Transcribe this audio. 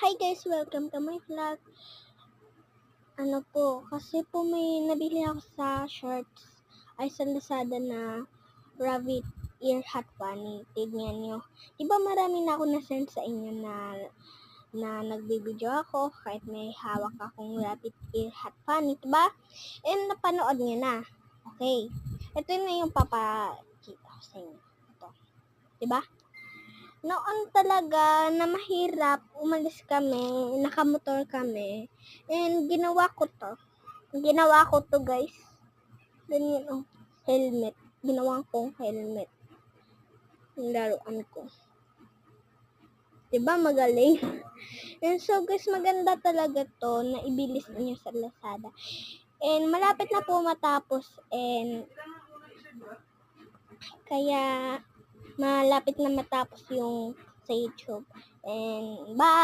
Hi guys, welcome to my vlog. Kasi po may nabili ako sa shorts ay sa Lazada na Rabbit Ear Hot Bunny. Tignan nyo. Diba marami na ako na-send sa inyo na nagbibideo ako kahit may hawak akong Rabbit Ear Hot Bunny, diba? And napanood nyo na. Okay. Ito na yung papakita ko sa inyo. Ito. Diba? Noon talaga na mahirap, umalis kami, nakamotor kami, and ginawa ko to guys. Ganyan oh, helmet. Ginawa kong helmet. Yung laruan ko. Diba magaling? And so guys, maganda talaga to na ibilis niyo sa Lazada. And malapit na po matapos, and kaya malapit na matapos yung sa YouTube. And bye!